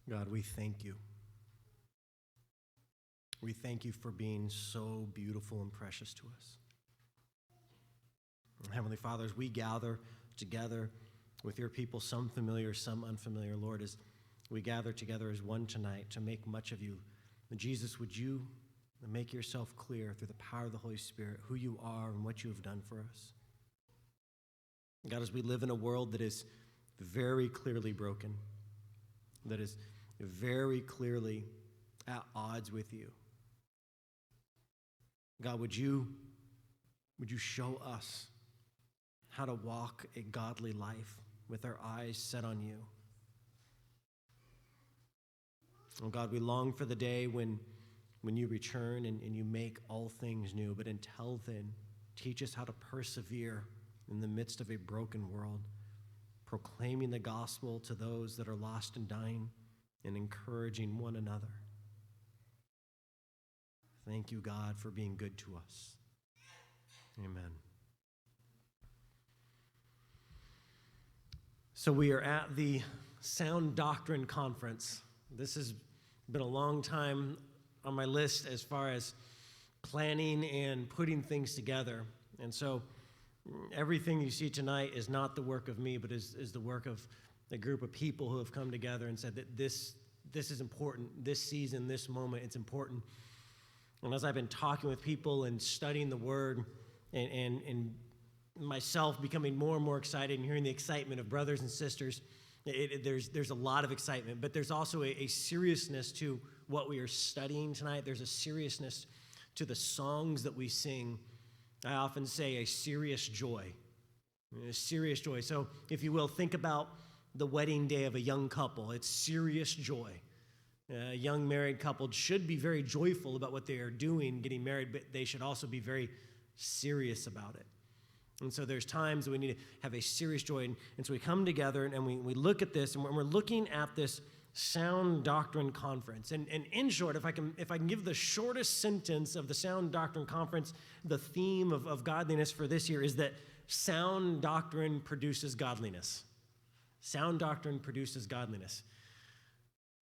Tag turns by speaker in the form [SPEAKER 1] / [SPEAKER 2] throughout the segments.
[SPEAKER 1] God, we thank you. We thank you for being so beautiful and precious to us. And Heavenly Father, as we gather together with your people, some familiar, some unfamiliar, Lord, as we gather together as one tonight to make much of you, Jesus, would you make yourself clear through the power of the Holy Spirit who you are and what you have done for us? God, as we live in a world that is very clearly broken, that is very clearly at odds with you, God, would you show us how to walk a godly life with our eyes set on you? Oh God, we long for the day when you return and you make all things new. But until then, teach us how to persevere in the midst of a broken world, proclaiming the gospel to those that are lost and dying and encouraging one another. Thank you, God, for being good to us. Amen. So we are at the Sound Doctrine Conference. This has been a long time on my list as far as planning and putting things together. And so everything you see tonight is not the work of me, but is the work of a group of people who have come together and said that this is important. This season, this moment, it's important. And as I've been talking with people and studying the Word and myself becoming more and more excited and hearing the excitement of brothers and sisters, there's a lot of excitement, but there's also a seriousness to what we are studying tonight. There's a seriousness to the songs that we sing. I often say a serious joy. A serious joy. So if you will, think about the wedding day of a young couple. It's serious joy. A young married couple should be very joyful about what they are doing, getting married, but they should also be very serious about it. And so there's times that we need to have a serious joy. And so we come together and we look at this, and we're looking at this Sound Doctrine Conference. And in short, if I can give the shortest sentence of the Sound Doctrine Conference, the theme of godliness for this year is that sound doctrine produces godliness. Sound doctrine produces godliness.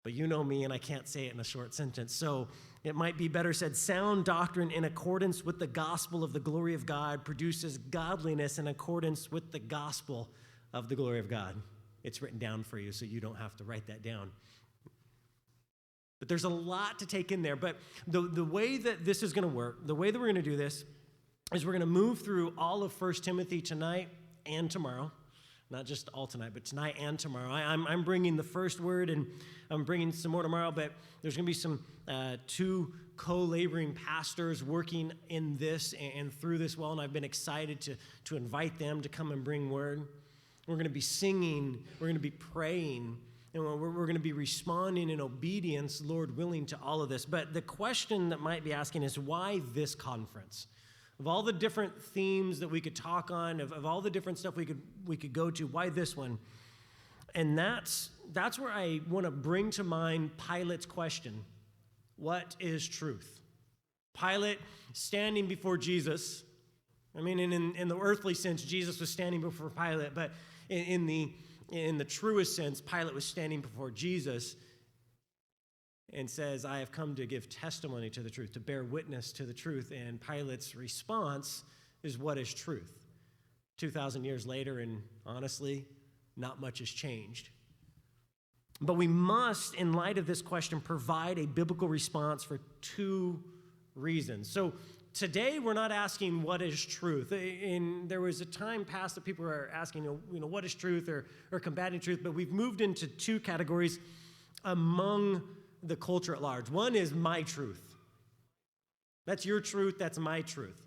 [SPEAKER 1] But you know me, and I can't say it in a short sentence. So it might be better said, sound doctrine in accordance with the gospel of the glory of God produces godliness in accordance with the gospel of the glory of God. It's written down for you, so you don't have to write that down. But there's a lot to take in there. But the way that this is going to work, the way that we're going to do this, is we're going to move through all of 1 Timothy tonight and tomorrow. Not just all tonight, but tonight and tomorrow. I'm bringing the first word, and I'm bringing some more tomorrow, but there's going to be some two co-laboring pastors working in this and through this well, and I've been excited to invite them to come and bring word. We're going to be singing, we're going to be praying, and we're going to be responding in obedience, Lord willing, to all of this. But the question that might be asking is, why this conference? Of all the different themes that we could talk on, of all the different stuff we could go to, why this one? And that's where I want to bring to mind Pilate's question, what is truth? Pilate standing before Jesus. I mean, in the earthly sense, Jesus was standing before Pilate, but in the truest sense, Pilate was standing before Jesus and says, I have come to give testimony to the truth, to bear witness to the truth. And Pilate's response is, what is truth? 2,000 years later, and honestly, not much has changed. But we must, in light of this question, provide a biblical response for two reasons. So today, we're not asking what is truth. There was a time past that people were asking, what is truth or combating truth, but we've moved into two categories among the culture at large. One is my truth. That's your truth, that's my truth.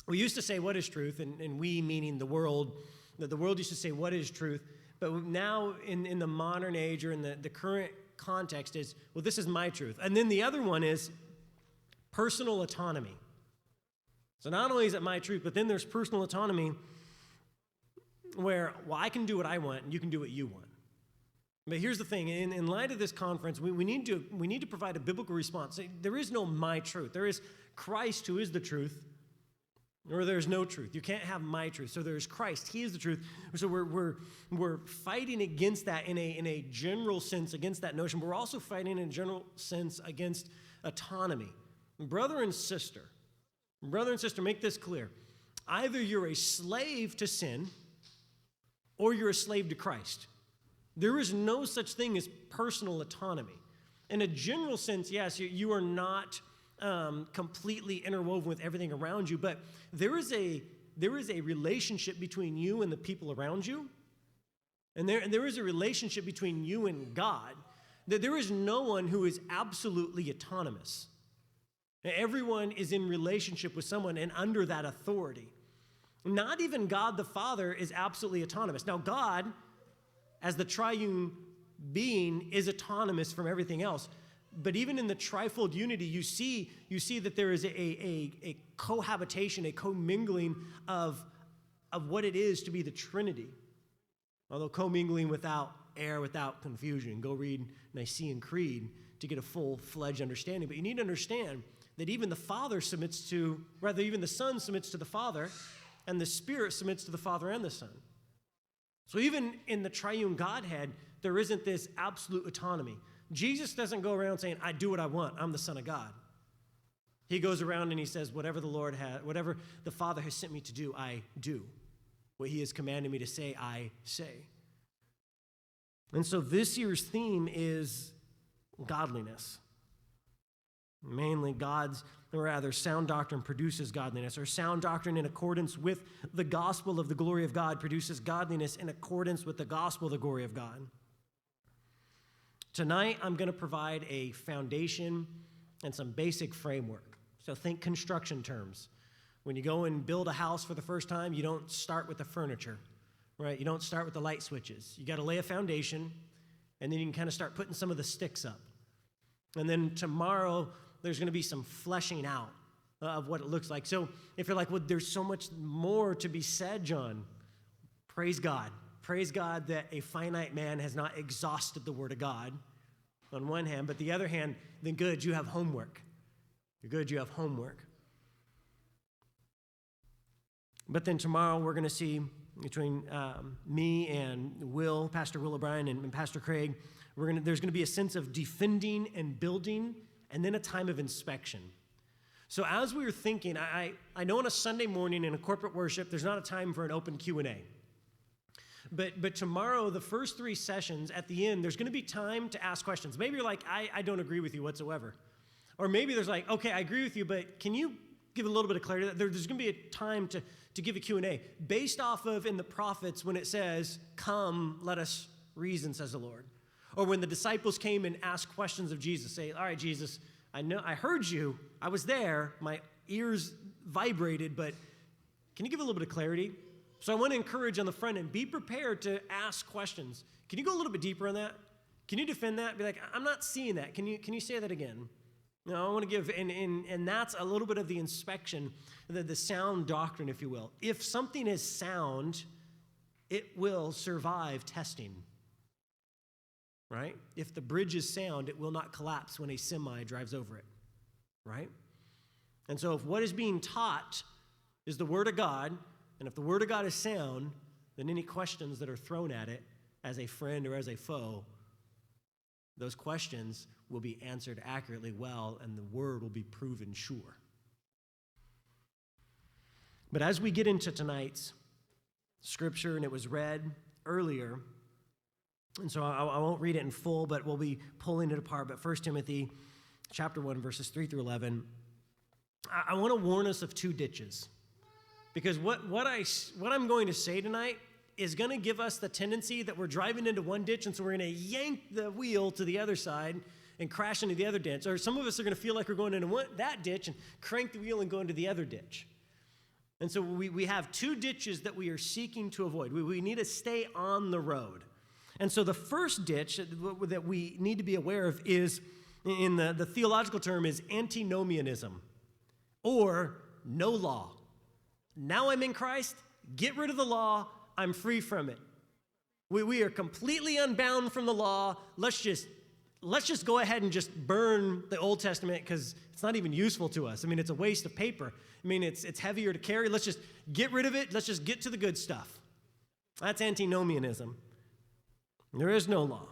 [SPEAKER 1] We used to say, what is truth? And we, meaning the world, that the world used to say, what is truth? But now in the modern age or in the current context is, well, this is my truth. And then the other one is personal autonomy. So not only is it my truth, but then there's personal autonomy where, well, I can do what I want and you can do what you want. But here's the thing, in light of this conference, we need to provide a biblical response. There is no my truth. There is Christ who is the truth, or there's no truth. You can't have my truth. So there's Christ. He is the truth. So we're fighting against that in a general sense, against that notion. But we're also fighting in a general sense against autonomy. Brother and sister, make this clear. Either you're a slave to sin or you're a slave to Christ. There is no such thing as personal autonomy. In a general sense, yes, you are not completely interwoven with everything around you, but there is a relationship between you and the people around you, and there is a relationship between you and God. That there is no one who is absolutely autonomous. Everyone is in relationship with someone and under that authority. Not even God the Father is absolutely autonomous. Now, God, as the triune being, is autonomous from everything else. But even in the trifold unity, you see that there is a cohabitation, a commingling of what it is to be the Trinity. Although commingling without error, without confusion. Go read Nicene Creed to get a full-fledged understanding. But you need to understand that even the Son submits to the Father, and the Spirit submits to the Father and the Son. So even in the triune Godhead, there isn't this absolute autonomy. Jesus doesn't go around saying, I do what I want, I'm the Son of God. He goes around and he says, whatever the Father has sent me to do, I do. What he has commanded me to say, I say. And so this year's theme is godliness. Mainly sound doctrine produces godliness, or sound doctrine in accordance with the gospel of the glory of God produces godliness in accordance with the gospel of the glory of God. Tonight, I'm going to provide a foundation and some basic framework. So think construction terms. When you go and build a house for the first time, you don't start with the furniture, right? You don't start with the light switches. You got to lay a foundation, and then you can kind of start putting some of the sticks up. And then tomorrow, there's going to be some fleshing out of what it looks like. So if you're like, well, there's so much more to be said, John, praise God. Praise God that a finite man has not exhausted the Word of God on one hand, but the other hand, then good, you have homework. You're good, you have homework. But then tomorrow we're going to see between me and Pastor Will O'Brien and Pastor Craig, there's going to be a sense of defending and building, and then a time of inspection. So as we were thinking, I know on a Sunday morning in a corporate worship, there's not a time for an open Q&A. But tomorrow, the first 3 sessions, at the end, there's going to be time to ask questions. Maybe you're like, I don't agree with you whatsoever. Or maybe there's like, okay, I agree with you, but can you give a little bit of clarity? There's going to be a time to give a Q&A based off of in the prophets when it says, come, let us reason, says the Lord. Or when the disciples came and asked questions of Jesus, say, all right, Jesus, I know I heard you. I was there. My ears vibrated, but can you give a little bit of clarity? So I want to encourage on the front end, be prepared to ask questions. Can you go a little bit deeper on that? Can you defend that? Be like, I'm not seeing that. Can you say that again? No, I want to give, and that's a little bit of the inspection, the sound doctrine, if you will. If something is sound, it will survive testing. Right? If the bridge is sound, it will not collapse when a semi drives over it. Right? And so if what is being taught is the Word of God, and if the Word of God is sound, then any questions that are thrown at it as a friend or as a foe, those questions will be answered accurately well, and the Word will be proven sure. But as we get into tonight's scripture, and it was read earlier, and so I won't read it in full, but we'll be pulling it apart. But 1 Timothy chapter 1, verses 3 through 11, I want to warn us of 2 ditches. Because what I'm going to say tonight is going to give us the tendency that we're driving into one ditch, and so we're going to yank the wheel to the other side and crash into the other ditch. Or some of us are going to feel like we're going into that ditch and crank the wheel and go into the other ditch. And so we have 2 ditches that we are seeking to avoid. We need to stay on the road. And so the first ditch that we need to be aware of is, in the theological term, is Antinomianism, or no law. Now I'm in Christ, get rid of the law, I'm free from it. We are completely unbound from the law. Let's just let's just go ahead and just burn the Old Testament because it's not even useful to us. I mean, it's a waste of paper. I mean, it's heavier to carry. Let's just get rid of it. Let's just get to the good stuff. That's Antinomianism. There is no law.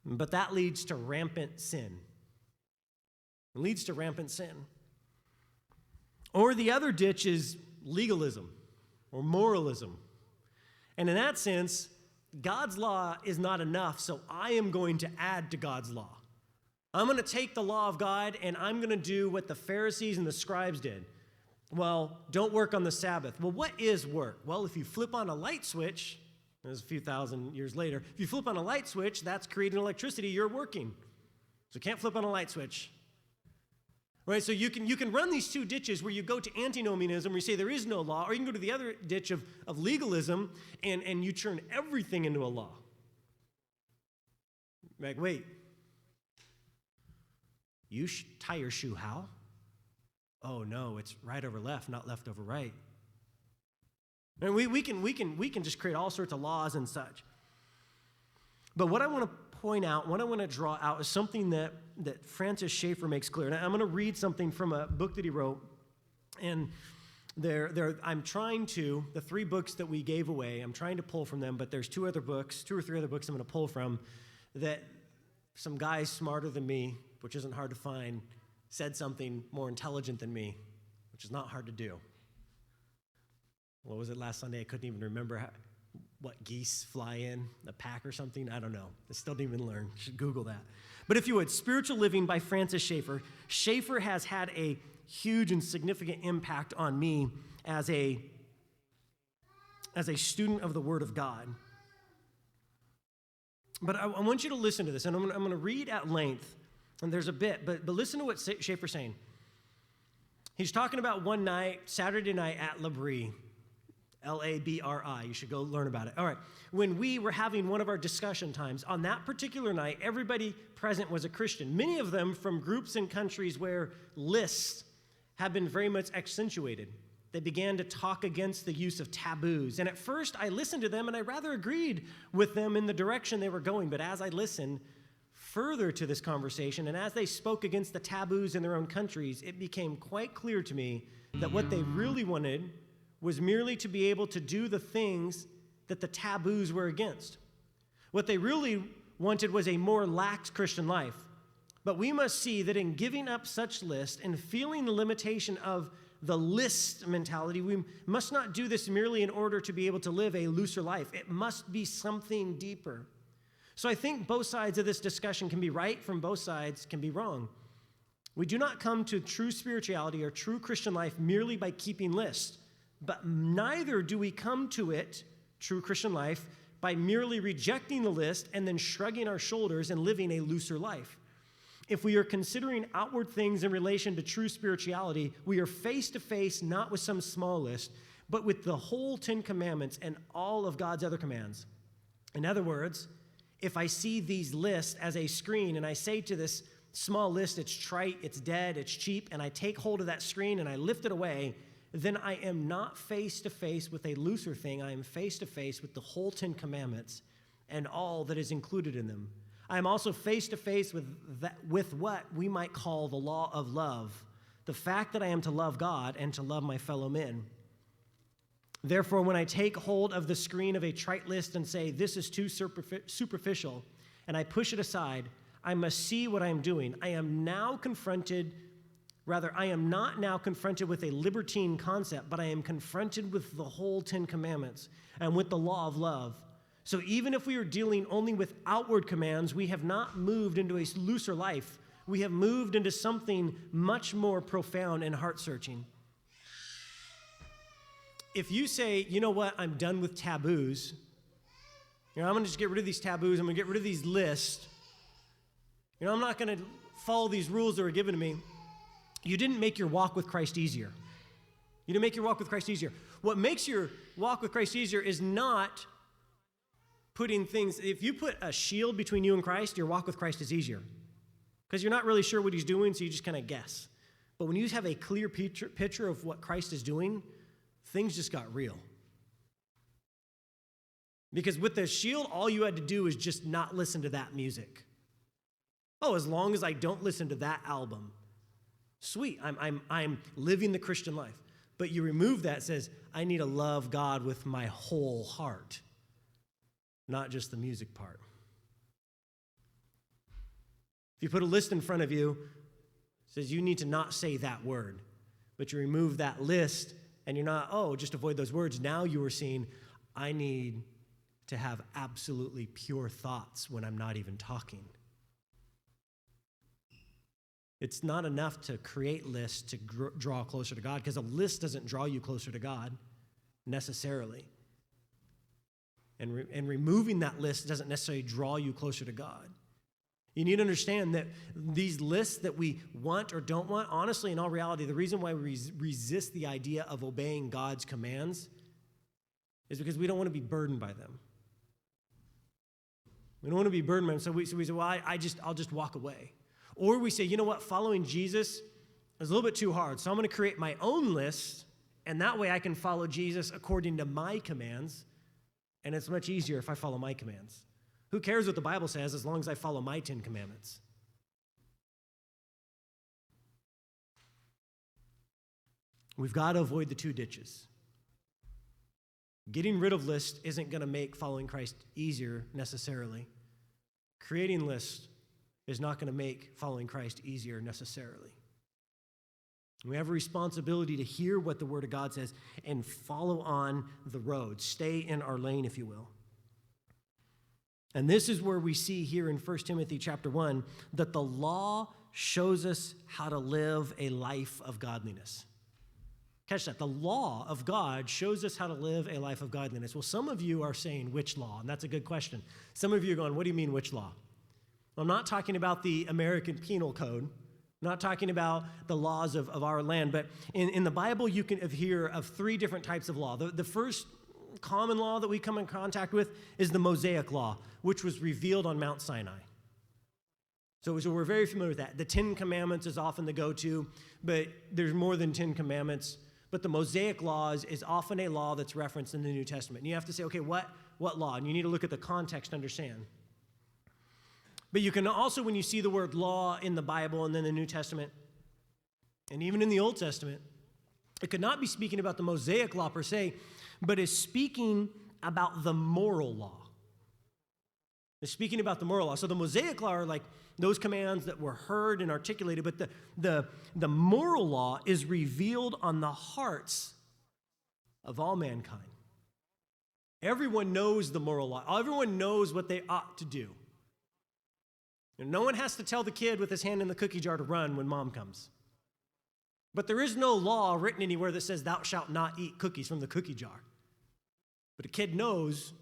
[SPEAKER 1] But that leads to rampant sin. It leads to rampant sin. Or the other ditch is legalism or moralism. And in that sense, God's law is not enough, so I am going to add to God's law. I'm going to take the law of God and I'm going to do what the Pharisees and the scribes did. Well, don't work on the Sabbath. Well, what is work? Well, if you flip on a light switch, this is a few thousand years later, if you flip on a light switch, that's creating electricity, you're working. So you can't flip on a light switch. Right, so you can run these two ditches where you go to antinomianism, where you say there is no law, or you can go to the other ditch of legalism, and you turn everything into a law. Like, wait, you tie your shoe how? Oh no, it's right over left, not left over right. And we can just create all sorts of laws and such. But what I want to point out, what I want to draw out is something that Francis Schaeffer makes clear. And I'm going to read something from a book that he wrote. And I'm trying to, the 3 books that we gave away, I'm trying to pull from them, but there's 2 or 3 other books I'm going to pull from that some guys smarter than me, which isn't hard to find, said something more intelligent than me, which is not hard to do. What was it last Sunday? I couldn't even remember what geese fly in, a pack or something? I don't know. I still didn't even learn. You should Google that. But if you would, Spiritual Living by Francis Schaeffer. Schaeffer has had a huge and significant impact on me as a student of the Word of God. But I want you to listen to this, and I'm going to read at length, and there's a bit, but listen to what Schaeffer's saying. He's talking about one night, Saturday night at Labrie. Labri. You should go learn about it. All right. When we were having one of our discussion times, on that particular night, everybody present was a Christian. Many of them from groups and countries where lists have been very much accentuated. They began to talk against the use of taboos. And at first, I listened to them, and I rather agreed with them in the direction they were going. But as I listened further to this conversation, and as they spoke against the taboos in their own countries, it became quite clear to me that what they really wanted was merely to be able to do the things that the taboos were against. What they really wanted was a more lax Christian life. But we must see that in giving up such lists and feeling the limitation of the list mentality, we must not do this merely in order to be able to live a looser life. It must be something deeper. So I think both sides of this discussion can be right, from both sides can be wrong. We do not come to true spirituality or true Christian life merely by keeping lists. But neither do we come to it, true Christian life, by merely rejecting the list and then shrugging our shoulders and living a looser life. If we are considering outward things in relation to true spirituality, we are face to face not with some small list, but with the whole 10 Commandments and all of God's other commands. In other words, if I see these lists as a screen and I say to this small list, it's trite, it's dead, it's cheap, and I take hold of that screen and I lift it away, then I am not face-to-face with a looser thing. I am face-to-face with the whole 10 Commandments and all that is included in them. I am also face-to-face with what we might call the law of love, the fact that I am to love God and to love my fellow men. Therefore, when I take hold of the screen of a trite list and say, this is too superficial, and I push it aside, I must see what I am doing. I am not now confronted with a libertine concept, but I am confronted with the whole 10 Commandments and with the law of love. So even if we are dealing only with outward commands, we have not moved into a looser life. We have moved into something much more profound and heart-searching. If you say, you know what, I'm done with taboos, I'm going to just get rid of these taboos, I'm going to get rid of these lists, I'm not going to follow these rules that are given to me, you didn't make your walk with Christ easier. You didn't make your walk with Christ easier. What makes your walk with Christ easier is not putting things, if you put a shield between you and Christ, your walk with Christ is easier. Because you're not really sure what he's doing, so you just kind of guess. But when you have a clear picture of what Christ is doing, things just got real. Because with the shield, all you had to do is just not listen to that music. Oh, as long as I don't listen to that album, sweet, I'm living the Christian life. But you remove that, it says, I need to love God with my whole heart, not just the music part. If you put a list in front of you, it says you need to not say that word, but you remove that list and you're not, just avoid those words. Now you are seeing, I need to have absolutely pure thoughts when I'm not even talking. It's not enough to create lists to draw closer to God, because a list doesn't draw you closer to God necessarily. And removing that list doesn't necessarily draw you closer to God. You need to understand that these lists that we want or don't want, honestly, in all reality, the reason why we resist the idea of obeying God's commands is because we don't want to be burdened by them. We don't want to be burdened by them, so we say, well, I'll just walk away. Or we say, you know what, following Jesus is a little bit too hard, so I'm going to create my own list, and that way I can follow Jesus according to my commands, and it's much easier if I follow my commands. Who cares what the Bible says as long as I follow my 10 commandments? We've got to avoid the two ditches. Getting rid of lists isn't going to make following Christ easier necessarily. Creating lists is not going to make following Christ easier necessarily. We have a responsibility to hear what the Word of God says and follow on the road. Stay in our lane, if you will. And this is where we see here in 1 Timothy chapter 1 that the law shows us how to live a life of godliness. Catch that. The law of God shows us how to live a life of godliness. Well, some of you are saying, which law? And that's a good question. Some of you are going, what do you mean, which law? I'm not talking about the American Penal Code. I'm not talking about the laws of our land. But in the Bible, you can hear of three different types of law. The first common law that we come in contact with is the Mosaic Law, which was revealed on Mount Sinai. So we're very familiar with that. The 10 Commandments is often the go-to, but there's more than 10 commandments. But the Mosaic Law is often a law that's referenced in the New Testament. And you have to say, okay, what law? And you need to look at the context to understand. But you can also, when you see the word law in the Bible and then the New Testament, and even in the Old Testament, it could not be speaking about the Mosaic Law per se, but is speaking about the moral law. It's speaking about the moral law. So the Mosaic Law are like those commands that were heard and articulated, but the moral law is revealed on the hearts of all mankind. Everyone knows the moral law. Everyone knows what they ought to do. And no one has to tell the kid with his hand in the cookie jar to run when mom comes. But there is no law written anywhere that says thou shalt not eat cookies from the cookie jar. But a kid knows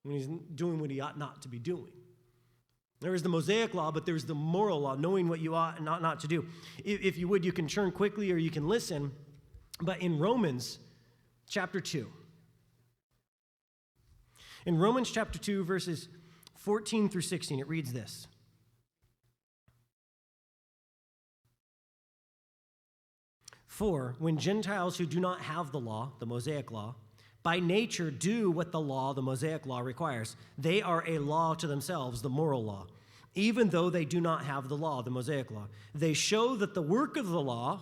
[SPEAKER 1] when he's doing what he ought not to be doing. There is the Mosaic Law, but there's the moral law, knowing what you ought and ought not to do. If you would, you can turn quickly or you can listen. But in Romans chapter 2, in Romans chapter 2, verses 14 through 16, it reads this. For when Gentiles who do not have the law, the Mosaic Law, by nature do what the law, the Mosaic Law, requires, they are a law to themselves, the moral law, even though they do not have the law, the Mosaic Law. They show that the work of the law,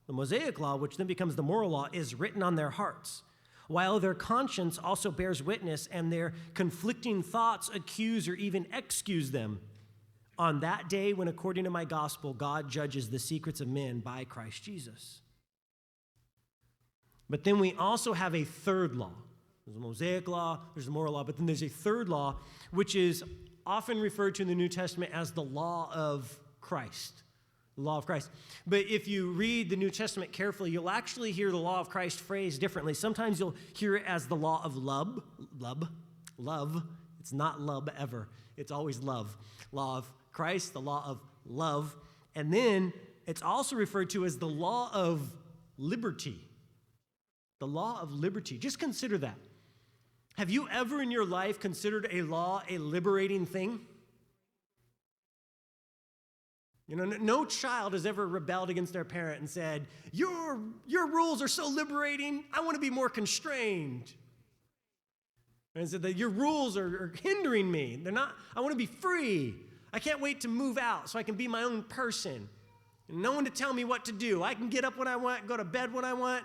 [SPEAKER 1] the Mosaic Law, which then becomes the moral law, is written on their hearts, while their conscience also bears witness, and their conflicting thoughts accuse or even excuse them. On that day when, according to my gospel, God judges the secrets of men by Christ Jesus. But then we also have a third law. There's the Mosaic Law, there's the moral law, but then there's a third law, which is often referred to in the New Testament as the law of Christ. The law of Christ. But if you read the New Testament carefully, you'll actually hear the law of Christ phrased differently. Sometimes you'll hear it as the law of love. It's not love ever. It's always love. Law of Christ, the law of love. And then it's also referred to as the law of liberty. The law of liberty. Just consider that. Have you ever in your life considered a law a liberating thing? You know, no child has ever rebelled against their parent and said, your rules are so liberating, I want to be more constrained. And said that your rules are hindering me. I want to be free. I can't wait to move out so I can be my own person. And no one to tell me what to do. I can get up when I want, go to bed when I want.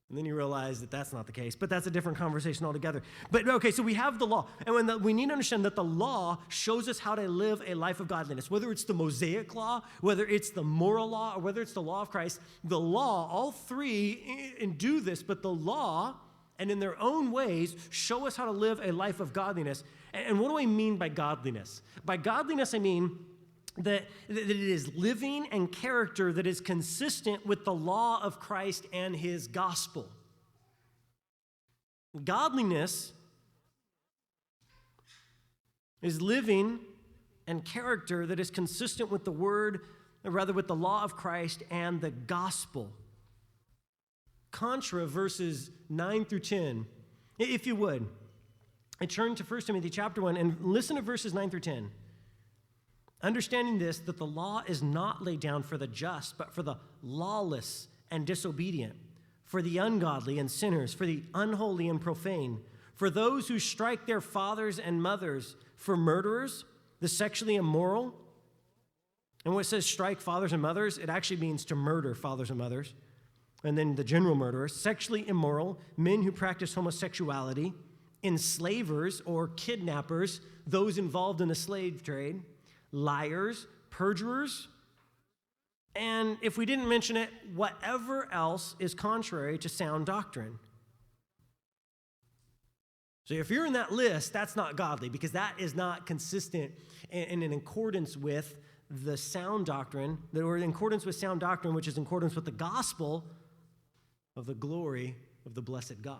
[SPEAKER 1] And then you realize that that's not the case, but that's a different conversation altogether. But okay, so we have the law, and we need to understand that the law shows us how to live a life of godliness. Whether it's the Mosaic law, whether it's the moral law, or whether it's the law of Christ, the law, all three do this, but the law, and in their own ways, show us how to live a life of godliness. And what do I mean by godliness? By godliness, I mean that it is living and character that is consistent with the law of Christ and his gospel. Godliness is living and character that is consistent with the word, or rather with the law of Christ and the gospel. Contra verses 9 through 10, if you would. I turn to 1 Timothy chapter 1 and listen to verses 9 through 10. Understanding this, that the law is not laid down for the just, but for the lawless and disobedient, for the ungodly and sinners, for the unholy and profane, for those who strike their fathers and mothers, for murderers, the sexually immoral. And when it says strike fathers and mothers, it actually means to murder fathers and mothers. And then the general murderers, sexually immoral, men who practice homosexuality, enslavers or kidnappers, those involved in the slave trade, liars, perjurers, and if we didn't mention it, whatever else is contrary to sound doctrine. So if you're in that list, that's not godly, because that is not consistent and in accordance with the sound doctrine, or in accordance with sound doctrine, which is in accordance with the gospel of the glory of the blessed God.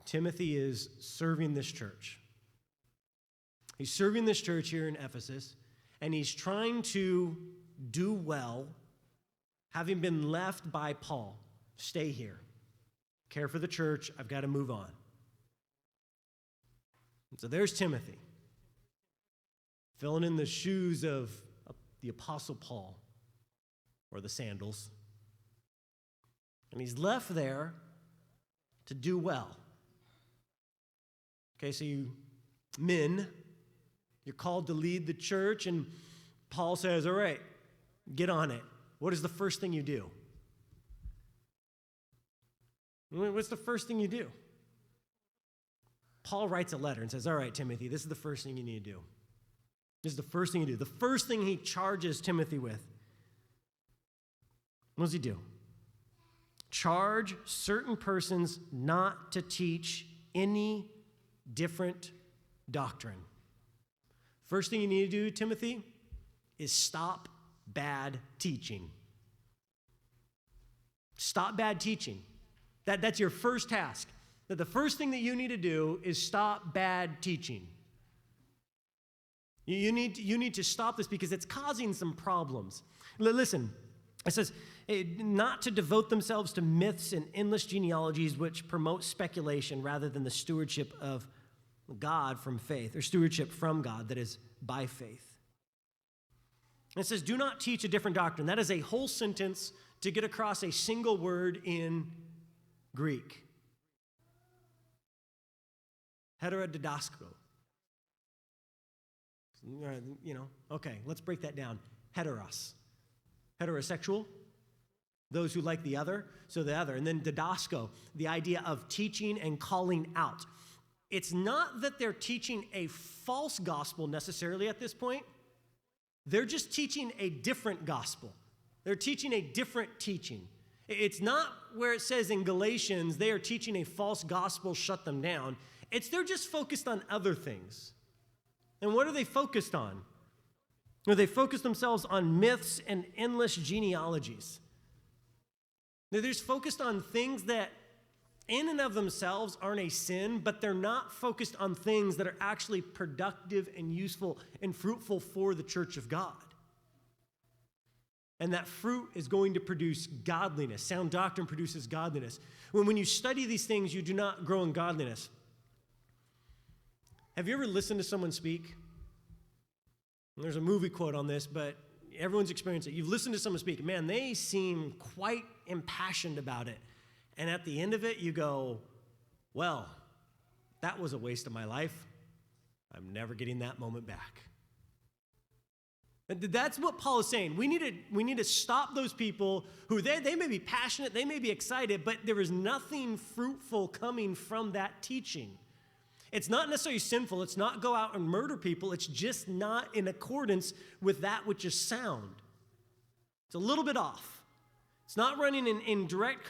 [SPEAKER 1] Timothy is serving this church. He's serving this church here in Ephesus, and he's trying to do well, having been left by Paul. Stay here. Care for the church. I've got to move on. And so there's Timothy, filling in the shoes of the Apostle Paul, or the sandals. And he's left there to do well. Okay, so you men, you're called to lead the church, and Paul says, all right, get on it. What is the first thing you do? What's the first thing you do? Paul writes a letter and says, all right, Timothy, this is the first thing you need to do. This is the first thing you do. The first thing he charges Timothy with. What does he do? Charge certain persons not to teach any different doctrine. First thing you need to do, Timothy, is stop bad teaching. Stop bad teaching. That's your first task. That the first thing that you need to do is stop bad teaching. You need to stop this because it's causing some problems. Listen, it says, not to devote themselves to myths and endless genealogies which promote speculation rather than the stewardship of God from faith, or stewardship from God that is by faith. And it says, do not teach a different doctrine. That is a whole sentence to get across a single word in Greek. Heterodidasko. Okay, let's break that down. Heteros. Heterosexual. Those who like the other, so the other. And then didasko, the idea of teaching and calling out. It's not that they're teaching a false gospel necessarily at this point. They're just teaching a different gospel. They're teaching a different teaching. It's not where it says in Galatians, they are teaching a false gospel, shut them down. They're just focused on other things. And what are they focused on? Well, they focus themselves on myths and endless genealogies. They're just focused on things that in and of themselves aren't a sin, but they're not focused on things that are actually productive and useful and fruitful for the church of God. And that fruit is going to produce godliness. Sound doctrine produces godliness. When you study these things, you do not grow in godliness. Have you ever listened to someone speak? And there's a movie quote on this, but everyone's experienced it. You've listened to someone speak. Man, they seem quite impassioned about it. And at the end of it, you go, well, that was a waste of my life. I'm never getting that moment back. And that's what Paul is saying. We need to stop those people who they may be passionate, they may be excited, but there is nothing fruitful coming from that teaching. It's not necessarily sinful. It's not go out and murder people. It's just not in accordance with that which is sound. It's a little bit off. It's not running in direct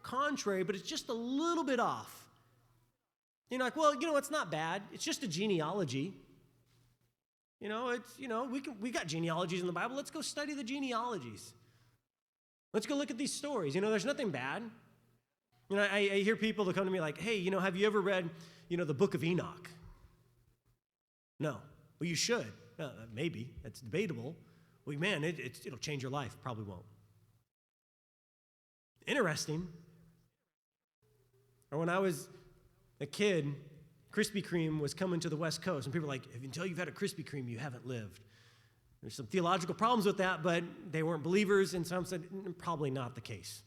[SPEAKER 1] contrary, but it's just a little bit off. You're like, well, it's not bad. It's just a genealogy. We got genealogies in the Bible. Let's go study the genealogies. Let's go look at these stories. There's nothing bad. I hear people that come to me like, hey, have you ever read, the book of Enoch? No. Well, you should. Maybe. It's debatable. Well, man, it'll change your life. Probably won't. Interesting. Or when I was a kid, Krispy Kreme was coming to the West Coast, and people were like, until you've had a Krispy Kreme, you haven't lived. There's some theological problems with that, but they weren't believers, and some said, probably not the case.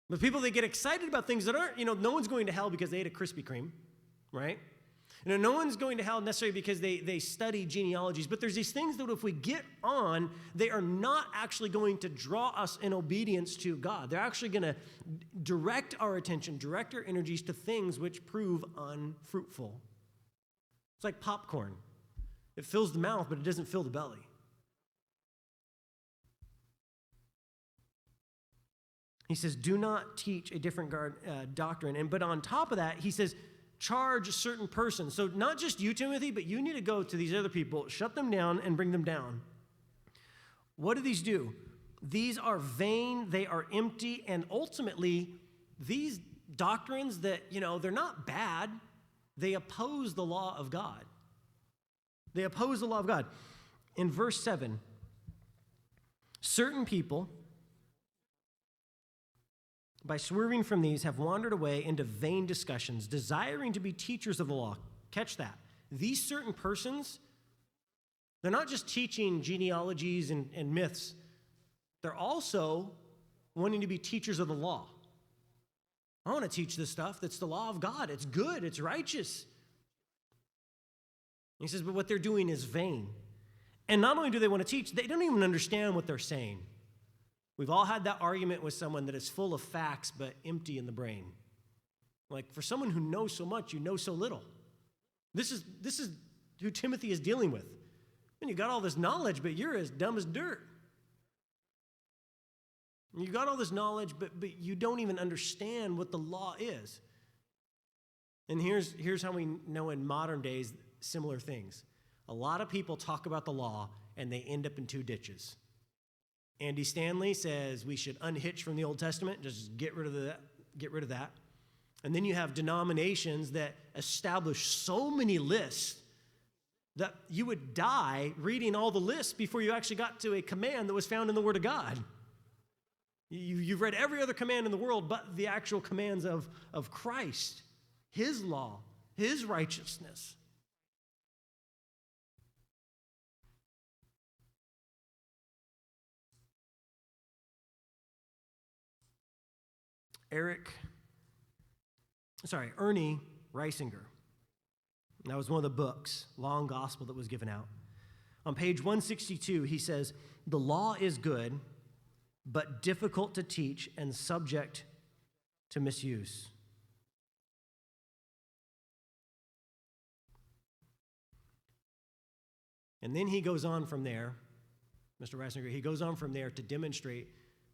[SPEAKER 1] But people that get excited about things that aren't, no one's going to hell because they ate a Krispy Kreme, right? No one's going to hell necessarily because they study genealogies, but there's these things that if we get on, they are not actually going to draw us in obedience to God. They're actually going to direct our attention, direct our energies to things which prove unfruitful. It's like popcorn. It fills the mouth, but it doesn't fill the belly. He says, do not teach a different doctrine. But on top of that, he says, charge certain persons. So not just you, Timothy, but you need to go to these other people, shut them down, and bring them down. What do these do? These are vain, they are empty, and ultimately, these doctrines that, they're not bad, they oppose the law of God. They oppose the law of God. In verse 7, certain people, by swerving from these, have wandered away into vain discussions, desiring to be teachers of the law. Catch that. These certain persons, they're not just teaching genealogies and myths. They're also wanting to be teachers of the law. I want to teach this stuff that's the law of God. It's good. It's righteous. He says, but what they're doing is vain. And not only do they want to teach, they don't even understand what they're saying. We've all had that argument with someone that is full of facts but empty in the brain. Like, for someone who knows so much, you know so little. This is who Timothy is dealing with. And you got all this knowledge, but you're as dumb as dirt. You got all this knowledge, but you don't even understand what the law is. And here's how we know in modern days similar things. A lot of people talk about the law, and they end up in two ditches. Andy Stanley says we should unhitch from the Old Testament, just get rid of that. And then you have denominations that establish so many lists that you would die reading all the lists before you actually got to a command that was found in the Word of God. You've read every other command in the world but the actual commands of Christ, His law, His righteousness. Ernie Reisinger. That was one of the books, Long Gospel, that was given out. On page 162, he says, the law is good, but difficult to teach and subject to misuse. And then he goes on from there, Mr. Reisinger, he goes on from there to demonstrate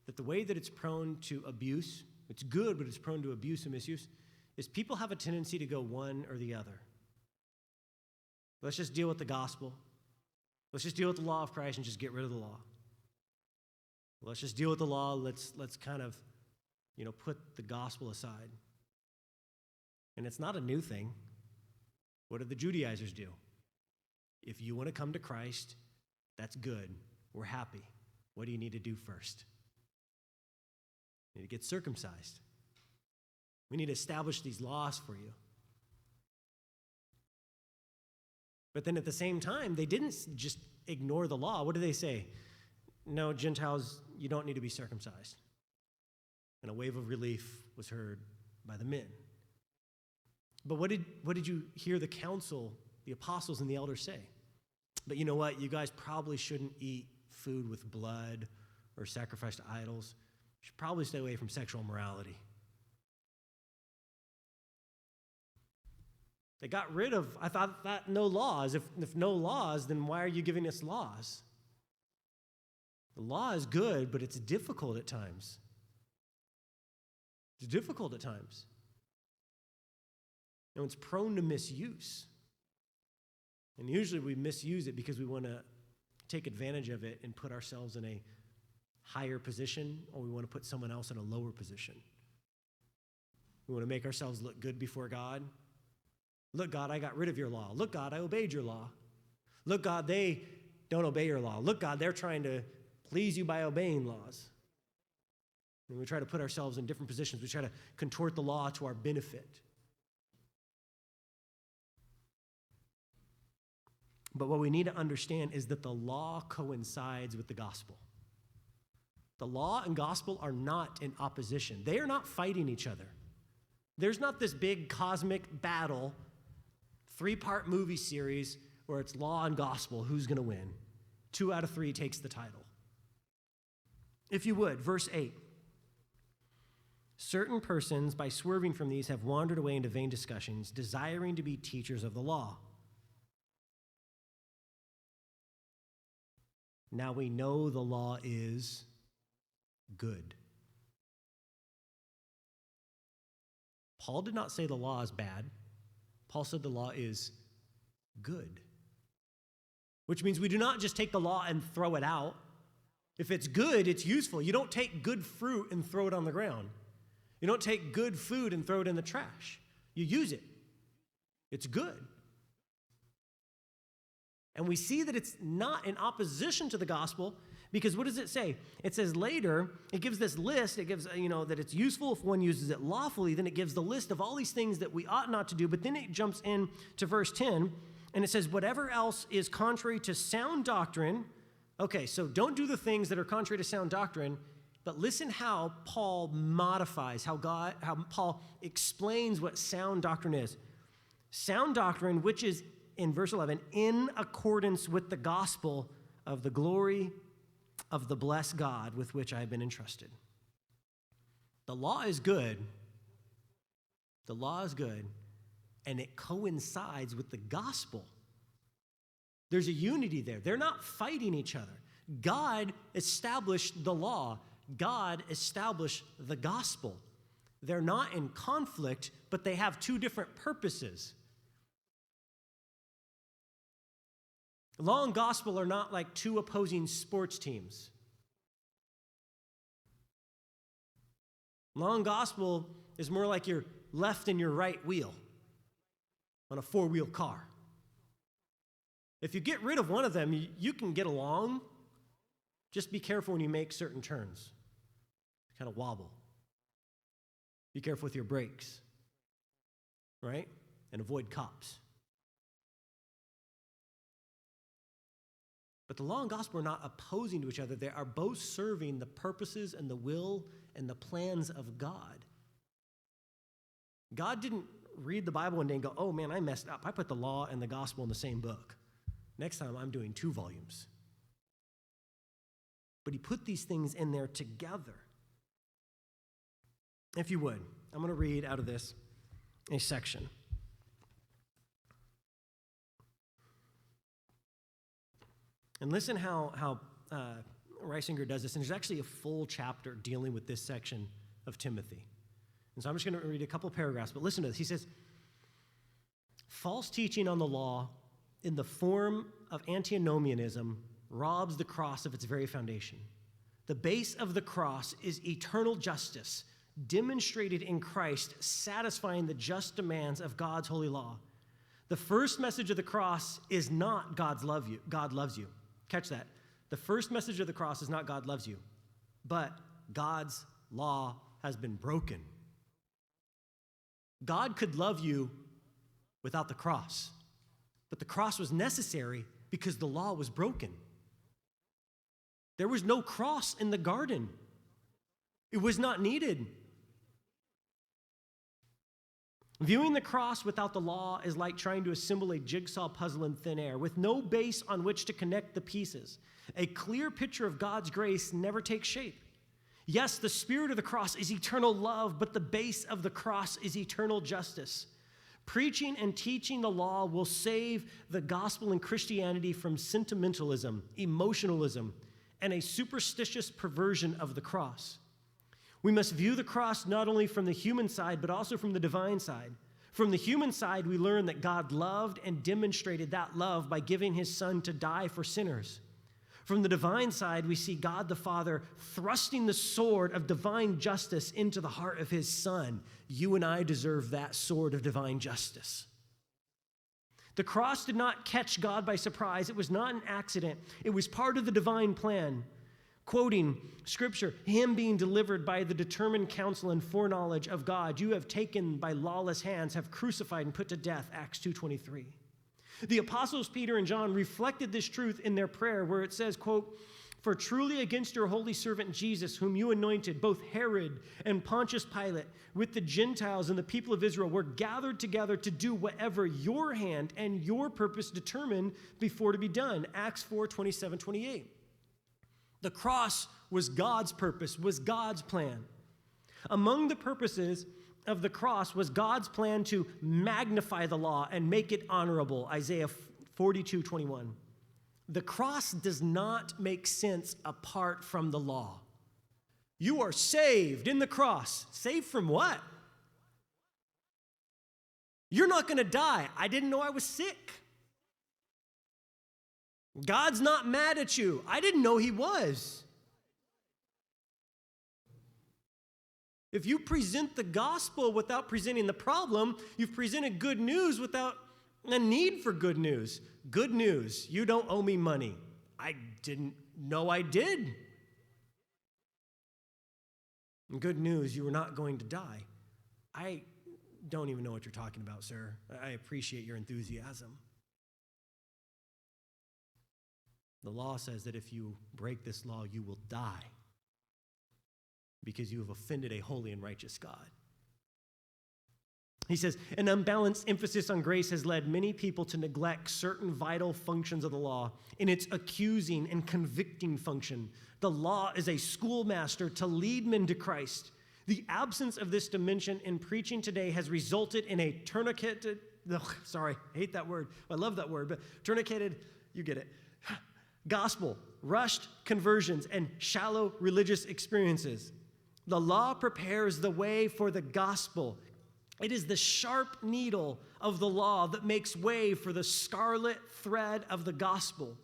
[SPEAKER 1] that the way that it's prone to abuse, it's good, but it's prone to abuse and misuse, is people have a tendency to go one or the other. Let's just deal with the gospel. Let's just deal with the law of Christ and just get rid of the law. Let's just deal with the law. Let's kind of, put the gospel aside. And it's not a new thing. What did the Judaizers do? If you want to come to Christ, that's good. We're happy. What do you need to do first? You need to get circumcised. We need to establish these laws for you. But then at the same time, they didn't just ignore the law. What do they say? No, Gentiles, you don't need to be circumcised. and a wave of relief was heard by the men. But what did you hear the council, the apostles and the elders say? But you know what? You guys probably shouldn't eat food with blood or sacrificed to idols. You should probably stay away from sexual immorality. They got rid of, I thought that no laws. If no laws, then why are you giving us laws? The law is good, but it's difficult at times. It's difficult at times. And it's prone to misuse. And usually we misuse it because we want to take advantage of it and put ourselves in a higher position, or we want to put someone else in a lower position. We want to make ourselves look good before God. Look, God, I got rid of your law. Look, God, I obeyed your law. Look, God, they don't obey your law. Look, God, they're trying to please you by obeying laws. And we try to put ourselves in different positions. We try to contort the law to our benefit. But what we need to understand is that the law coincides with the gospel. The law and gospel are not in opposition. They are not fighting each other. There's not this big cosmic battle, 3-part movie series where it's law and gospel. Who's going to win? 2 out of 3 takes the title. If you would, verse 8. Certain persons, by swerving from these, have wandered away into vain discussions, desiring to be teachers of the law. Now we know the law is good. Paul did not say the law is bad. Paul said the law is good. Which means we do not just take the law and throw it out. If it's good, it's useful. You don't take good fruit and throw it on the ground. You don't take good food and throw it in the trash. You use it. It's good. And we see that it's not in opposition to the gospel, because what does it say? It says later, it gives this list, it gives, that it's useful if one uses it lawfully, then it gives the list of all these things that we ought not to do, but then it jumps in to verse 10, and it says, whatever else is contrary to sound doctrine. Okay, so don't do the things that are contrary to sound doctrine, but listen how Paul modifies, how Paul explains what sound doctrine is. Sound doctrine, which is, in verse 11, in accordance with the gospel of the glory of the blessed God with which I have been entrusted. The law is good. The law is good, and it coincides with the gospel. There's a unity there. They're not fighting each other. God established the law. God established the gospel. They're not in conflict, but they have 2 different purposes. Law and gospel are not like 2 opposing sports teams. Law and gospel is more like your left and your right wheel on a 4-wheel car. If you get rid of one of them, you can get along. Just be careful when you make certain turns. Kind of wobble. Be careful with your brakes, right? And avoid cops. But the law and gospel are not opposing to each other. They are both serving the purposes and the will and the plans of God. God didn't read the Bible one day and go, oh man, I messed up. I put the law and the gospel in the same book. Next time I'm doing 2 volumes. But he put these things in there together. If you would, I'm going to read out of this a section. And listen how Reisinger does this. And there's actually a full chapter dealing with this section of Timothy. And so I'm just going to read a couple paragraphs, but listen to this. He says, false teaching on the law in the form of Antinomianism robs the cross of its very foundation. The base of the cross is eternal justice, demonstrated in Christ, satisfying the just demands of God's holy law. The first message of the cross is not God loves you. Catch that. The first message of the cross is not God loves you, but God's law has been broken. God could love you without the cross, but the cross was necessary because the law was broken. There was no cross in the garden. It was not needed. Viewing the cross without the law is like trying to assemble a jigsaw puzzle in thin air with no base on which to connect the pieces. A clear picture of God's grace never takes shape. Yes, the spirit of the cross is eternal love, but the base of the cross is eternal justice. Preaching and teaching the law will save the gospel and Christianity from sentimentalism, emotionalism, and a superstitious perversion of the cross. We must view the cross not only from the human side, but also from the divine side. From the human side, we learn that God loved and demonstrated that love by giving his Son to die for sinners. From the divine side, we see God the Father thrusting the sword of divine justice into the heart of his Son. You and I deserve that sword of divine justice. The cross did not catch God by surprise. It was not an accident. It was part of the divine plan. Quoting Scripture, him being delivered by the determined counsel and foreknowledge of God, you have taken by lawless hands, have crucified and put to death, Acts 2:23. The apostles Peter and John reflected this truth in their prayer where it says, quote, for truly against your holy servant Jesus, whom you anointed, both Herod and Pontius Pilate, with the Gentiles and the people of Israel, were gathered together to do whatever your hand and your purpose determined before to be done. Acts 4:27-28. The cross was God's purpose, was God's plan. Among the purposes of the cross was God's plan to magnify the law and make it honorable, Isaiah 42:21. The cross does not make sense apart from the law. You are saved in the cross. Saved from what? You're not going to die. I didn't know I was sick. God's not mad at you. I didn't know he was. If you present the gospel without presenting the problem, you've presented good news without a need for good news. Good news, you don't owe me money. I didn't know I did. And good news, you are not going to die. I don't even know what you're talking about, sir. I appreciate your enthusiasm. The law says that if you break this law, you will die because you have offended a holy and righteous God. He says, an unbalanced emphasis on grace has led many people to neglect certain vital functions of the law in its accusing and convicting function. The law is a schoolmaster to lead men to Christ. The absence of this dimension in preaching today has resulted in a tourniqueted, I hate that word. I love that word, but tourniqueted, you get it. Gospel, rushed conversions, and shallow religious experiences. The law prepares the way for the gospel. It is the sharp needle of the law that makes way for the scarlet thread of the gospel.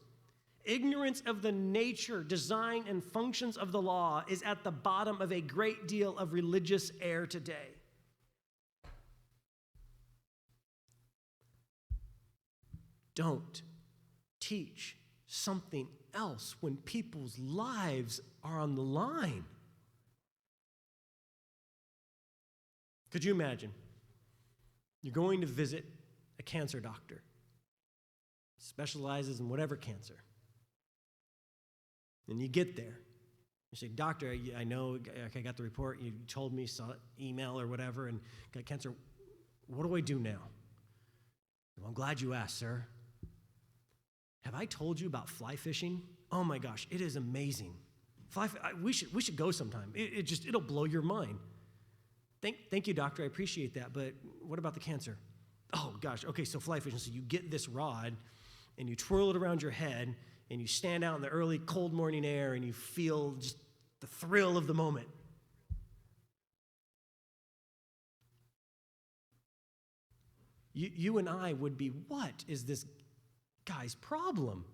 [SPEAKER 1] Ignorance of the nature, design, and functions of the law is at the bottom of a great deal of religious error today. Don't teach something else when people's lives are on the line. Could you imagine? You're going to visit a cancer doctor, specializes in whatever cancer. And you get there. You say, doctor, I know I got the report. You told me, saw email or whatever, and got cancer. What do I do now? Well, I'm glad you asked, sir. Have I told you about fly fishing? Oh my gosh, it is amazing. We should go sometime. It'll blow your mind. Thank you, doctor. I appreciate that. But what about the cancer? Oh gosh. Okay, so fly fishing. So you get this rod and you twirl it around your head and you stand out in the early cold morning air and you feel just the thrill of the moment. You and I would be, what is this guy's problem?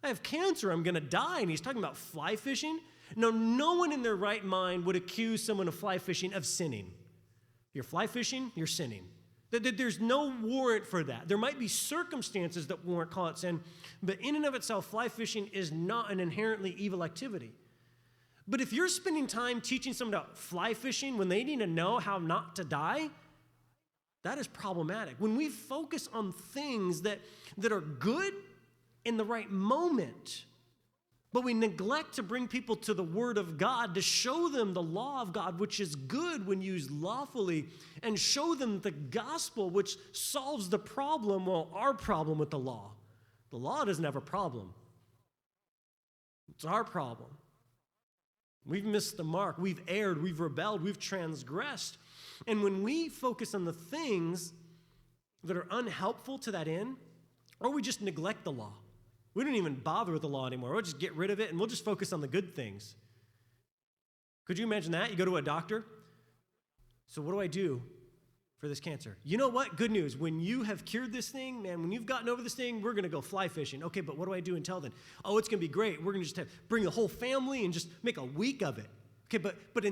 [SPEAKER 1] I have cancer. I'm going to die. And he's talking about fly fishing? No one in their right mind would accuse someone of fly fishing of sinning. You're fly fishing, you're sinning. There's no warrant for that. There might be circumstances that warrant call it sin, but in and of itself, fly fishing is not an inherently evil activity. But if you're spending time teaching someone about fly fishing when they need to know how not to die, that is problematic. When we focus on things that are good in the right moment, But we neglect to bring people to the Word of God, to show them the law of God, which is good when used lawfully, and show them the gospel, which solves the problem, well, our problem with the law. The law doesn't have a problem. It's our problem. We've missed the mark. We've erred. We've rebelled. We've transgressed. And when we focus on the things that are unhelpful to that end, or we just neglect the law, we don't even bother with the law anymore. We'll just get rid of it and we'll just focus on the good things. Could you imagine that? You go to a doctor. So what do I do for this cancer? You know what? Good news. When you have cured this thing, man, when you've gotten over this thing, we're going to go fly fishing. Okay, but what do I do until then? Oh, it's going to be great. We're going to just bring the whole family and just make a week of it. Okay, but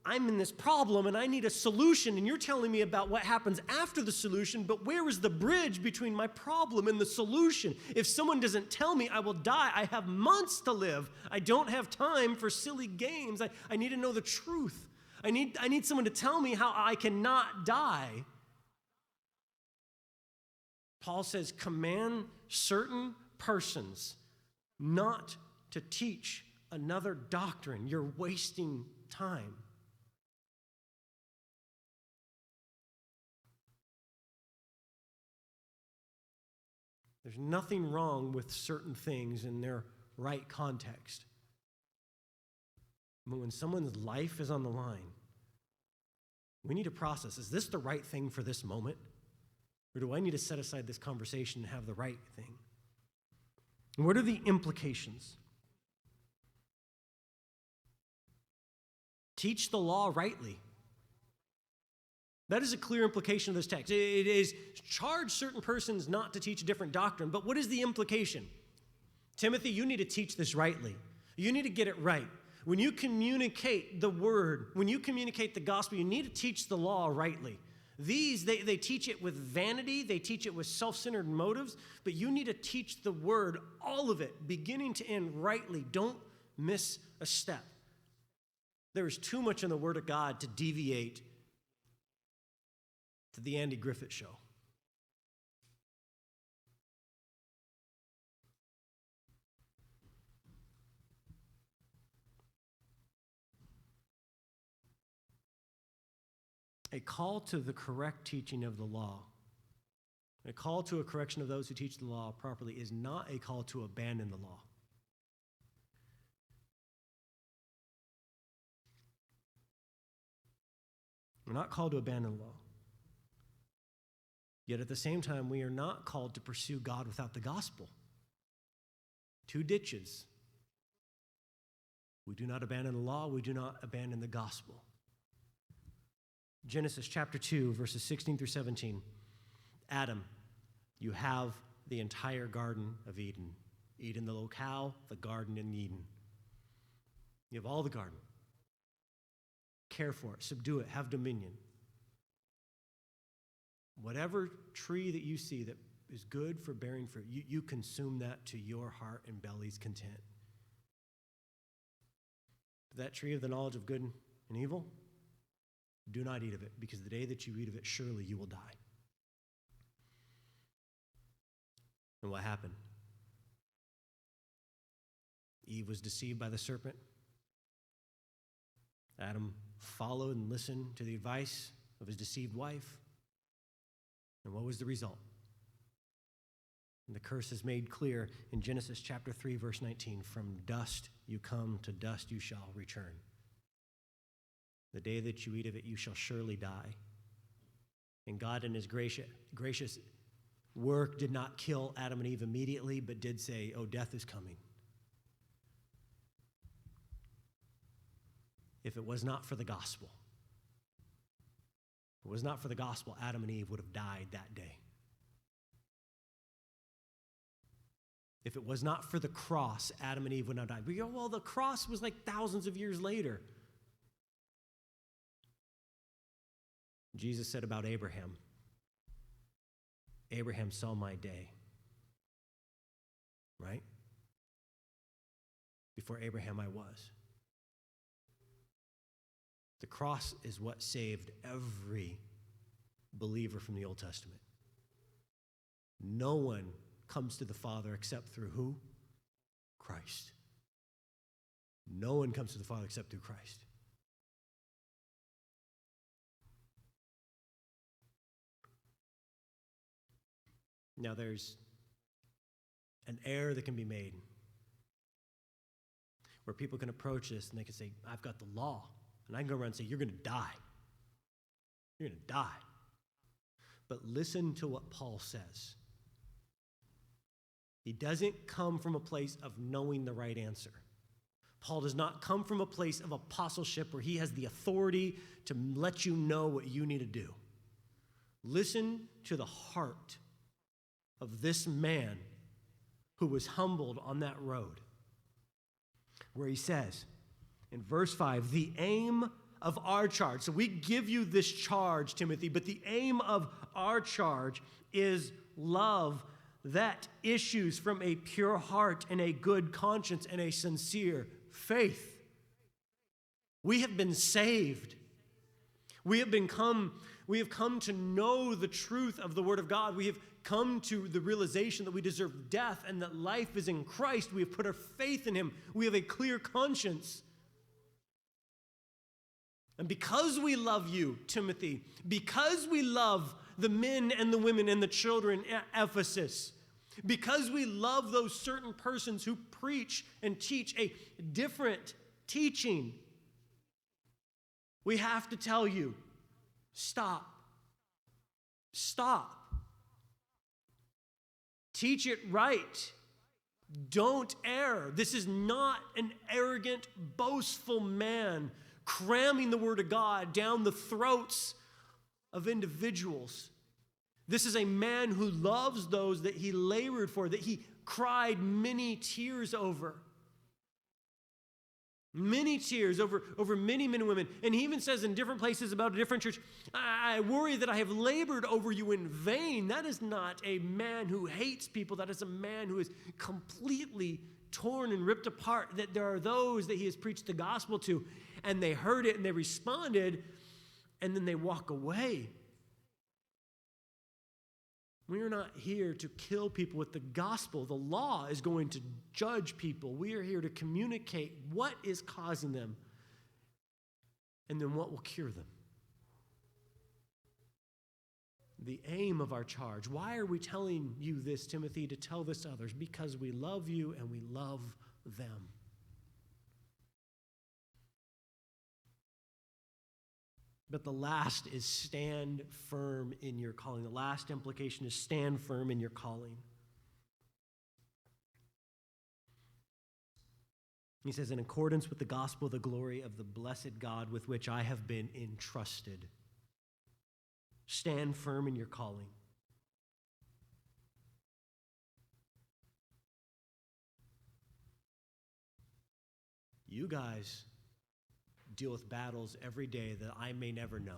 [SPEAKER 1] I'm in this problem and I need a solution, and you're telling me about what happens after the solution, but where is the bridge between my problem and the solution? If someone doesn't tell me, I will die. I have months to live. I don't have time for silly games. I need to know the truth. I need someone to tell me how I cannot die. Paul says, command certain persons not to teach another doctrine. You're wasting time. There's nothing wrong with certain things in their right context. But when someone's life is on the line, we need to process, is this the right thing for this moment? Or do I need to set aside this conversation and have the right thing? And what are the implications? Teach the law rightly. That is a clear implication of this text. It is charge certain persons not to teach a different doctrine. But what is the implication? Timothy, you need to teach this rightly. You need to get it right. When you communicate the word, when you communicate the gospel, you need to teach the law rightly. These, they teach it with vanity. They teach it with self-centered motives. But you need to teach the word, all of it, beginning to end, rightly. Don't miss a step. There is too much in the word of God to deviate to the Andy Griffith show. A call to the correct teaching of the law, a call to a correction of those who teach the law properly, is not a call to abandon the law. We're not called to abandon the law. Yet at the same time, we are not called to pursue God without the gospel. Two ditches. We do not abandon the law. We do not abandon the gospel. Genesis chapter 2, verses 16 through 17. Adam, you have the entire Garden of Eden. Eden, the locale, the garden in Eden. You have all the garden. Care for it, subdue it, have dominion. Whatever tree that you see that is good for bearing fruit, you consume that to your heart and belly's content. But that tree of the knowledge of good and evil, do not eat of it, because the day that you eat of it, surely you will die. And what happened? Eve was deceived by the serpent. Adam followed and listened to the advice of his deceived wife. And what was the result? And the curse is made clear in Genesis chapter 3, verse 19. From dust you come, to dust you shall return. The day that you eat of it, you shall surely die. And God in his gracious work did not kill Adam and Eve immediately, but did say, oh, death is coming. If it was not for the gospel, if it was not for the gospel, Adam and Eve would have died that day. If it was not for the cross, Adam and Eve would not die. We go, well, the cross was like thousands of years later. Jesus said about Abraham, Abraham saw my day. Right? Before Abraham I was. The cross is what saved every believer from the Old Testament. No one comes to the Father except through who? Christ. No one comes to the Father except through Christ. Now there's an error that can be made where people can approach this and they can say, I've got the law. And I can go around and say, you're going to die. You're going to die. But listen to what Paul says. He doesn't come from a place of knowing the right answer. Paul does not come from a place of apostleship where he has the authority to let you know what you need to do. Listen to the heart of this man who was humbled on that road, where he says in verse 5, the aim of our charge. So we give you this charge, Timothy, but the aim of our charge is love that issues from a pure heart and a good conscience and a sincere faith. We have been saved. We have come to know the truth of the Word of God. We have come to the realization that we deserve death and that life is in Christ. We have put our faith in Him. We have a clear conscience. And because we love you, Timothy, because we love the men and the women and the children at Ephesus, because we love those certain persons who preach and teach a different teaching, we have to tell you, stop. Stop. Teach it right. Don't err. This is not an arrogant, boastful man cramming the Word of God down the throats of individuals. This is a man who loves those that he labored for, that he cried many tears over. Many tears over many men and women. And he even says in different places about a different church, I worry that I have labored over you in vain. That is not a man who hates people. That is a man who is completely torn and ripped apart. That there are those that he has preached the gospel to, and they heard it and they responded, and then they walk away. We are not here to kill people with the gospel. The law is going to judge people. We are here to communicate what is causing them and then what will cure them. The aim of our charge. Why are we telling you this, Timothy, to tell this to others? Because we love you and we love them. But the last is stand firm in your calling. The last implication is stand firm in your calling. He says, in accordance with the gospel of the glory of the blessed God with which I have been entrusted. Stand firm in your calling. You guys deal with battles every day that I may never know.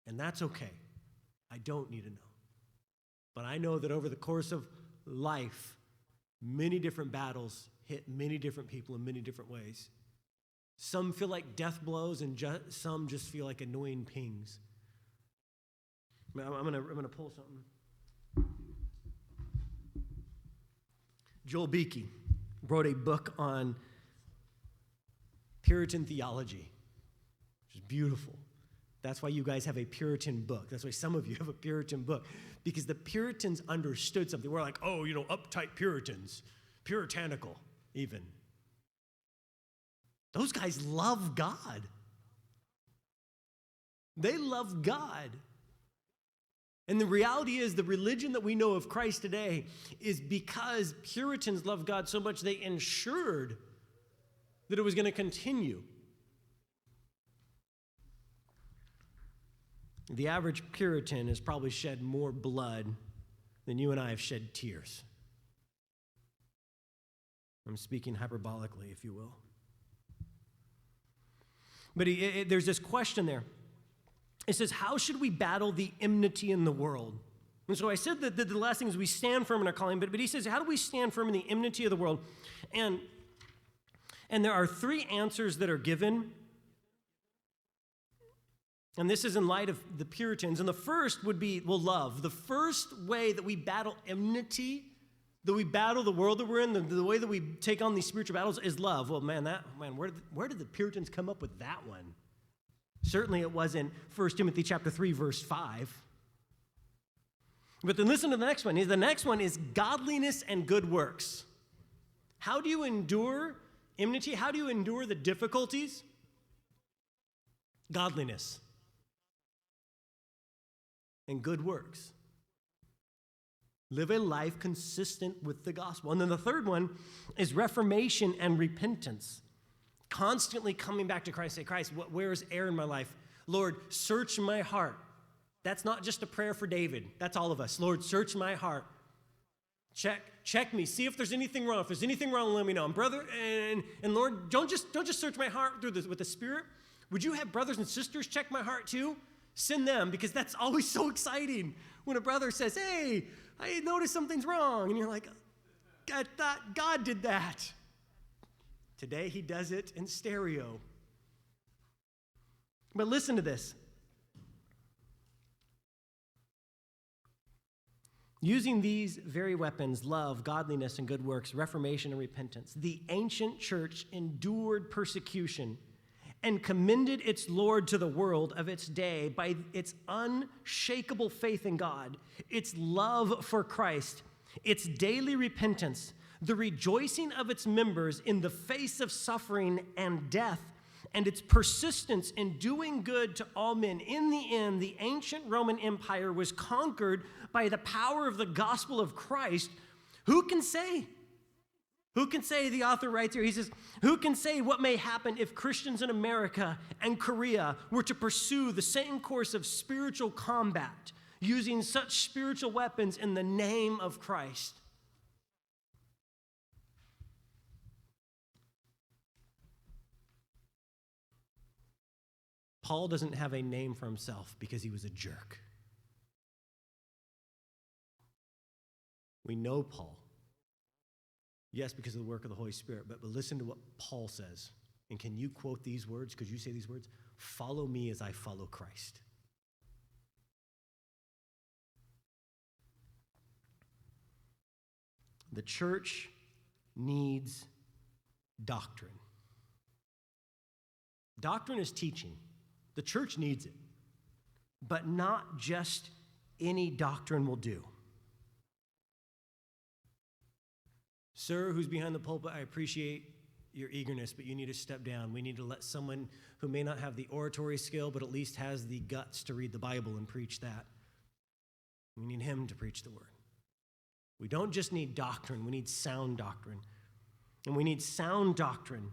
[SPEAKER 1] And that's okay. I don't need to know. But I know that over the course of life, many different battles hit many different people in many different ways. Some feel like death blows and some just feel like annoying pings. I'm gonna pull something. Joel Beakey wrote a book on Puritan Theology, which is beautiful. That's why you guys have a Puritan book. That's why some of you have a Puritan book, because the Puritans understood something. We're like, uptight Puritans, puritanical even. Those guys love God. They love God. And the reality is the religion that we know of Christ today is because Puritans love God so much they ensured that it was going to continue. The average Puritan has probably shed more blood than you and I have shed tears. I'm speaking hyperbolically, if you will. But there's this question there. It says, how should we battle the enmity in the world? And so I said that the last thing is we stand firm in our calling, but he says, how do we stand firm in the enmity of the world? And there are three answers that are given. And this is in light of the Puritans. And the first would be, love. The first way that we battle enmity that we battle the world that we're in, the way that we take on these spiritual battles is love. Well, where did the Puritans come up with that one? Certainly it wasn't 1 Timothy chapter 3, verse 5. But then listen to the next one. The next one is godliness and good works. How do you endure enmity? How do you endure the difficulties? Godliness and good works. Live a life consistent with the gospel. And then the third one is reformation and repentance. Constantly coming back to Christ. Say, Christ, where is error in my life? Lord, search my heart. That's not just a prayer for David. That's all of us. Lord, search my heart. Check me. See if there's anything wrong. If there's anything wrong, let me know. And brother, and Lord, don't just search my heart with the Spirit. Would you have brothers and sisters check my heart too? Send them, because that's always so exciting when a brother says, hey, I noticed something's wrong. And you're like, I thought God did that. Today he does it in stereo. But listen to this. Using these very weapons, love, godliness, and good works, reformation and repentance, the ancient church endured persecution and commended its Lord to the world of its day by its unshakable faith in God, its love for Christ, its daily repentance, the rejoicing of its members in the face of suffering and death, and its persistence in doing good to all men. In the end, the ancient Roman Empire was conquered by the power of the gospel of Christ. Who can say? Who can say, the author writes here, he says, who can say what may happen if Christians in America and Korea were to pursue the same course of spiritual combat, using such spiritual weapons in the name of Christ? Paul doesn't have a name for himself because he was a jerk. We know Paul. Yes, because of the work of the Holy Spirit, but listen to what Paul says. And can you quote these words? Could you say these words? Follow me as I follow Christ. The church needs doctrine. Doctrine is teaching. The church needs it. But not just any doctrine will do. Sir, who's behind the pulpit, I appreciate your eagerness, but you need to step down. We need to let someone who may not have the oratory skill, but at least has the guts to read the Bible and preach that. We need him to preach the word. We don't just need doctrine, we need sound doctrine. And we need sound doctrine.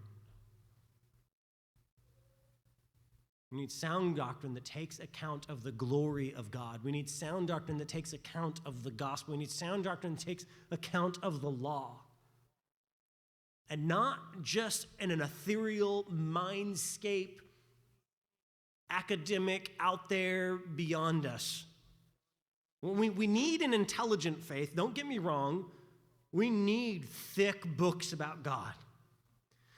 [SPEAKER 1] We need sound doctrine that takes account of the glory of God. We need sound doctrine that takes account of the gospel. We need sound doctrine that takes account of the law. And not just in an ethereal mindscape, academic, out there beyond us. We need an intelligent faith. Don't get me wrong. We need thick books about God.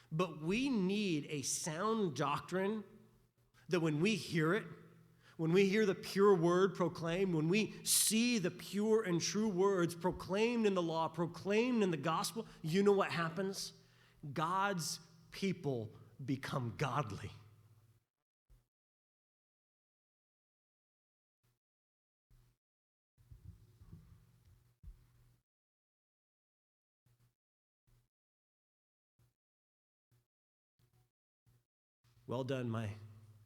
[SPEAKER 1] But we need a sound doctrine that when we hear it, when we hear the pure word proclaimed, when we see the pure and true words proclaimed in the law, proclaimed in the gospel, you know what happens? God's people become godly. Well done, my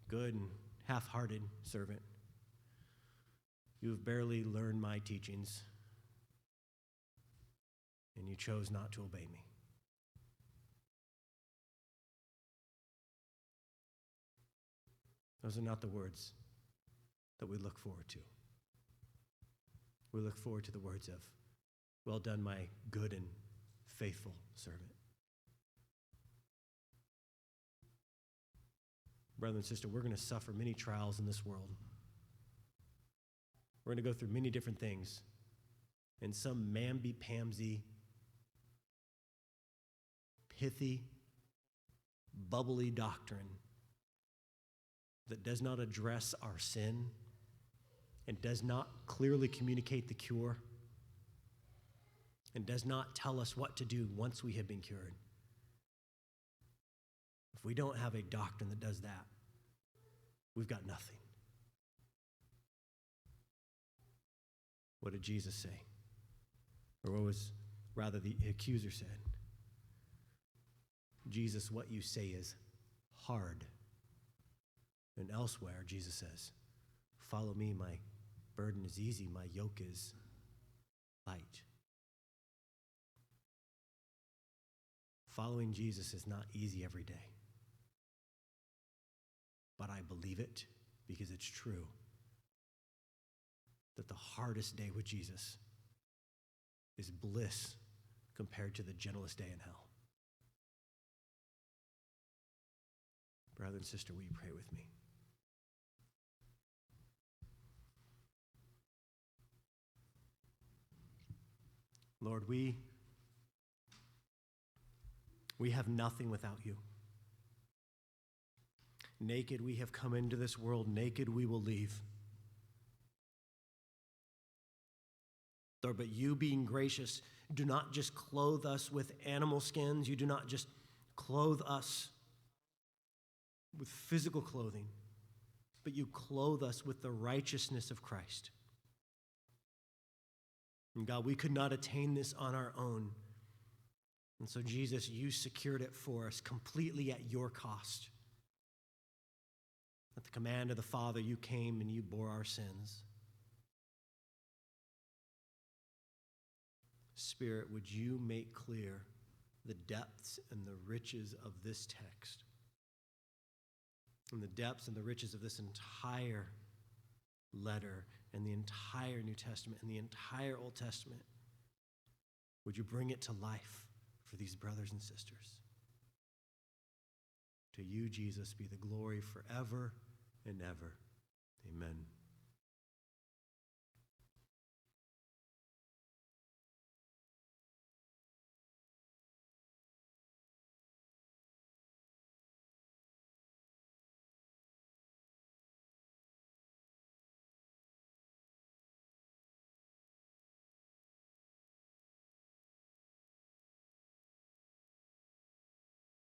[SPEAKER 1] good and half-hearted servant. You have barely learned my teachings, and you chose not to obey me. Those are not the words that we look forward to. We look forward to the words of, well done, my good and faithful servant. Brother and sister, we're going to suffer many trials in this world. We're going to go through many different things. And some mamby-pamsy, pithy, bubbly doctrine that does not address our sin and does not clearly communicate the cure and does not tell us what to do once we have been cured. If we don't have a doctrine that does that, we've got nothing. What did Jesus say? Or what was rather the accuser said? Jesus, what you say is hard. And elsewhere, Jesus says, follow me, my burden is easy, my yoke is light. Following Jesus is not easy every day. But I believe it because it's true that the hardest day with Jesus is bliss compared to the gentlest day in hell. Brother and sister, will you pray with me? Lord, we have nothing without you. Naked we have come into this world, naked we will leave. Lord, but you being gracious, do not just clothe us with animal skins. You do not just clothe us with physical clothing, but you clothe us with the righteousness of Christ. And God, we could not attain this on our own. And so, Jesus, you secured it for us completely at your cost. At the command of the Father, you came and you bore our sins. Spirit, would you make clear the depths and the riches of this text, and the depths and the riches of this entire letter and the entire New Testament and the entire Old Testament? Would you bring it to life for these brothers and sisters? To you, Jesus, be the glory forever and ever. Amen.